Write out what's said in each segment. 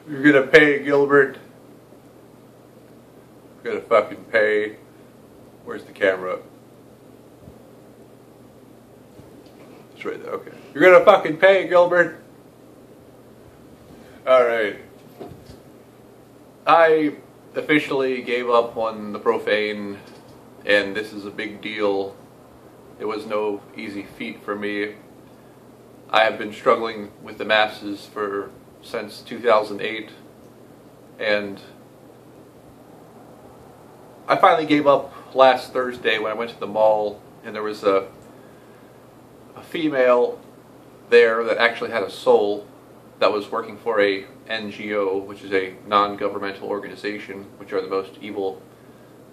You're gonna pay, Gilbert. You're gonna fucking pay. Where's the camera? It's right there, okay. You're gonna fucking pay, Gilbert. Alright. I officially gave up on the Profane, and this is a big deal. It was no easy feat for me. I have been struggling with the masses since 2008, and I finally gave up last Thursday when I went to the mall, and there was a female there that actually had a soul, that was working for a NGO, which is a non-governmental organization, which are the most evil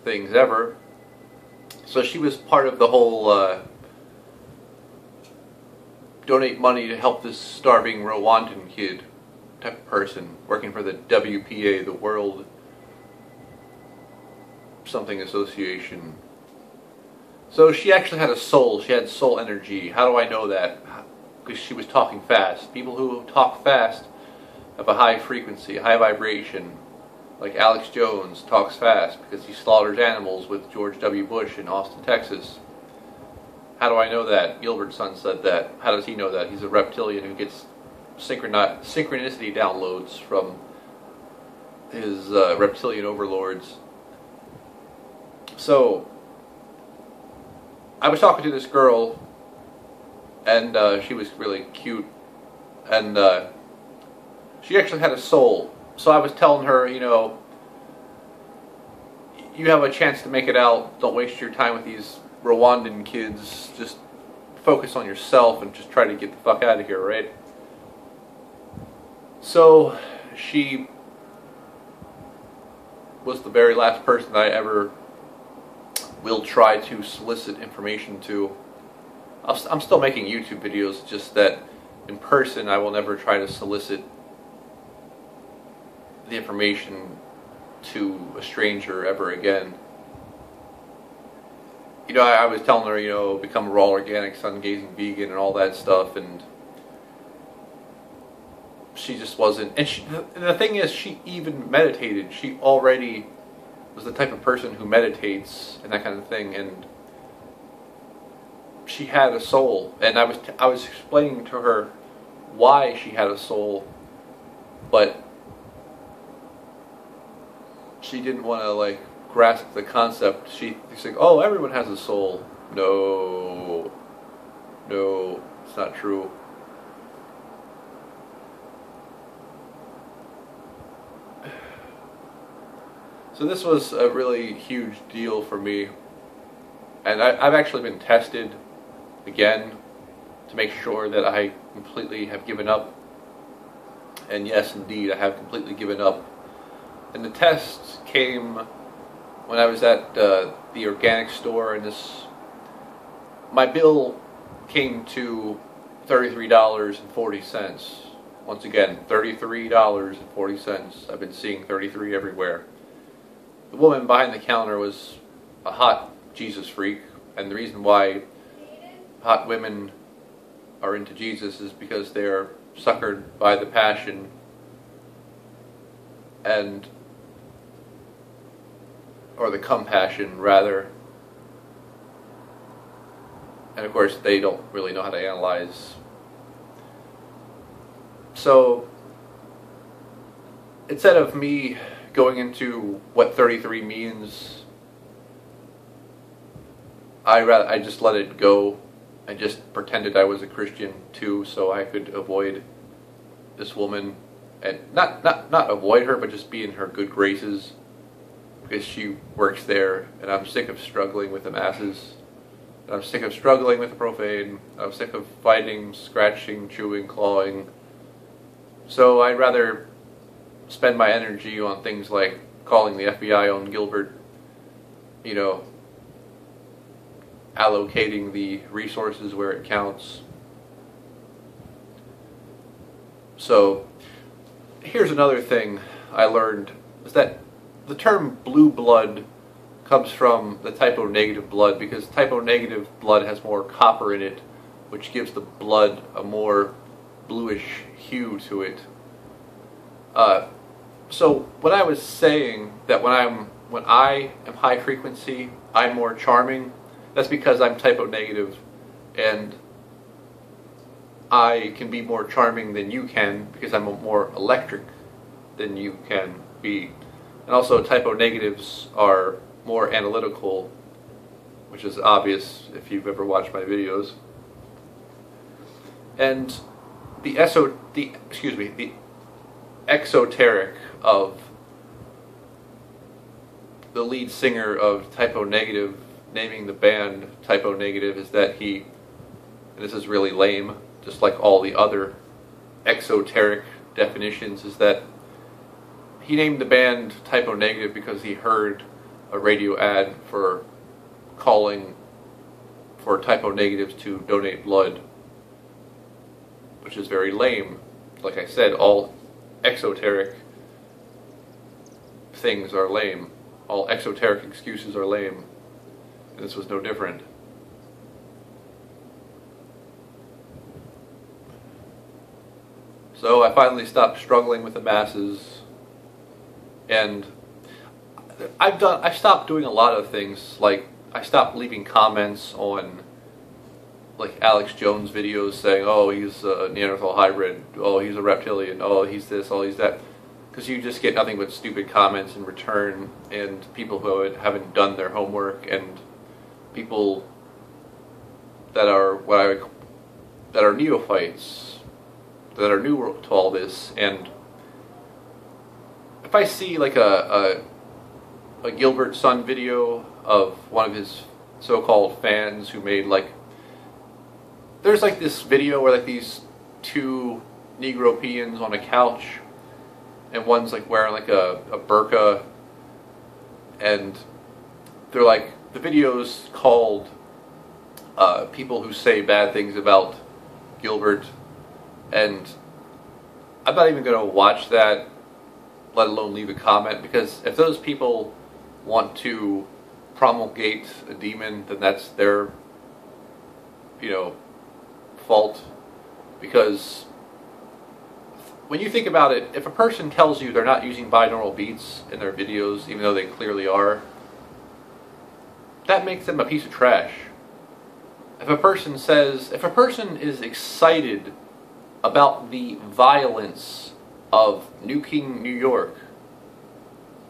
things ever. So she was part of the whole donate money to help this starving Rwandan kid type of person, working for the WPA, the World something association. So she actually had a soul. She had soul energy. How do I know that? Because she was talking fast. People who talk fast have a high frequency, a high vibration. Like Alex Jones talks fast because he slaughters animals with George W. Bush in Austin, Texas. How do I know that? Gilbert's son said that. How does he know that? He's a reptilian who gets synchronicity downloads from his reptilian overlords. So, I was talking to this girl, and she was really cute, and she actually had a soul. So I was telling her, you know, you have a chance to make it out. Don't waste your time with these Rwandan kids. Just focus on yourself and just try to get the fuck out of here, right? So she was the very last person I ever will try to solicit information to. I'm still making YouTube videos, just that in person I will never try to solicit the information to a stranger ever again. You know, I was telling her, you know, become a raw organic, sun-gazing vegan and all that stuff, and she just wasn't. And the thing is, she even meditated. She already was the type of person who meditates and that kind of thing, and she had a soul. And I was explaining to her why she had a soul, but she didn't want to like grasp the concept. She's like, oh, everyone has a soul. No, it's not true. So this was a really huge deal for me, and I've actually been tested again to make sure that I completely have given up. And yes, indeed, I have completely given up. And the tests came when I was at the organic store, and my bill came to $33.40. Once again, $33.40. I've been seeing 33 everywhere. The woman behind the counter was a hot Jesus freak, and the reason why hot women are into Jesus is because they're suckered by the passion, or the compassion rather, and of course they don't really know how to analyze. So instead of me going into what 33 means, I just let it go. I just pretended I was a Christian too, so I could avoid this woman, and not avoid her, but just be in her good graces, because she works there, and I'm sick of struggling with the masses. And I'm sick of struggling with the Profane. I'm sick of fighting, scratching, chewing, clawing. So I'd rather spend my energy on things like calling the FBI on Gilbert, you know, allocating the resources where it counts. So here's another thing I learned, is that the term blue blood comes from the type O negative blood, because type O negative blood has more copper in it, which gives the blood a more bluish hue to it. So when I was saying that when I am high frequency, I'm more charming, that's because I'm type O negative, and I can be more charming than you can because I'm more electric than you can be. And also type O negatives are more analytical, which is obvious if you've ever watched my videos. And the exoteric of the lead singer of Type O Negative naming the band Type O Negative is that he, and this is really lame, just like all the other exoteric definitions, is that he named the band Type O Negative because he heard a radio ad for calling for Type O Negatives to donate blood, which is very lame. Like I said, all exoteric things are lame. All exoteric excuses are lame. And this was no different. So I finally stopped struggling with the masses, and I've stopped doing a lot of things. Like, I stopped leaving comments on like Alex Jones videos saying, oh, he's a Neanderthal hybrid, oh, he's a reptilian, oh, he's this, oh, he's that, because you just get nothing but stupid comments in return, and people who haven't done their homework, and people that are that are neophytes, that are new to all this. And if I see like a Gilbert Sun video of one of his so-called fans who made like, there's like this video where like these two Negro peons on a couch, and one's like wearing like a burqa, and they're like, the video's called people who say bad things about Gilbert, and I'm not even going to watch that, let alone leave a comment, because if those people want to promulgate a demon, then that's their, fault. Because when you think about it, if a person tells you they're not using binaural beats in their videos, even though they clearly are, that makes them a piece of trash. If a person is excited about the violence of nuking New York,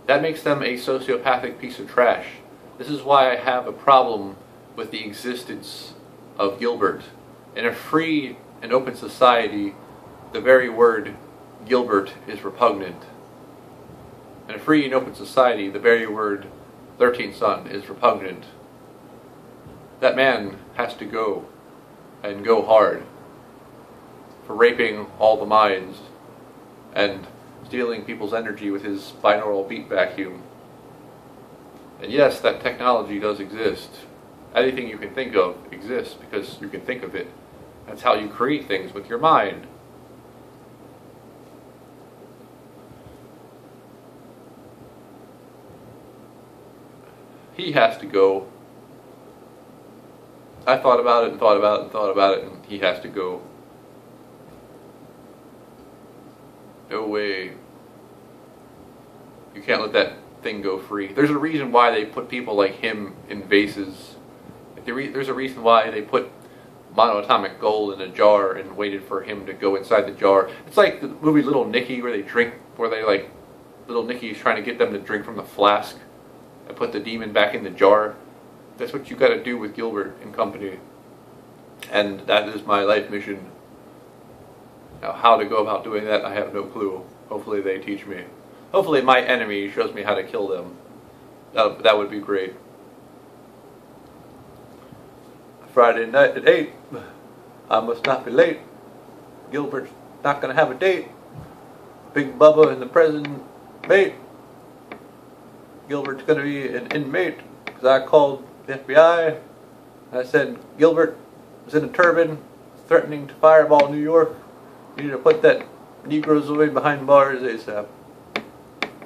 that makes them a sociopathic piece of trash. This is why I have a problem with the existence of Gilbert. In a free and open society, the very word Gilbert is repugnant. In a free and open society, the very word 13th son is repugnant. That man has to go, and go hard, for raping all the minds and stealing people's energy with his binaural beat vacuum. And yes, that technology does exist. Anything you can think of exists because you can think of it. That's how you create things, with your mind. He has to go. I thought about it and thought about it and thought about it, and he has to go. No way. You can't let that thing go free. There's a reason why they put people like him in vases. There's a reason why they put monoatomic gold in a jar and waited for him to go inside the jar. It's like the movie Little Nicky, where Little Nicky's trying to get them to drink from the flask and put the demon back in the jar. That's what you got to do with Gilbert and company. And that is my life mission. Now, how to go about doing that, I have no clue. Hopefully they teach me. Hopefully my enemy shows me how to kill them. That would be great. Friday night at 8. I must not be late. Gilbert's not going to have a date. Big Bubba and the president mate. Gilbert's going to be an inmate, because I called the FBI. I said Gilbert was in a turban threatening to fireball New York. You need to put that Negroes away behind bars ASAP.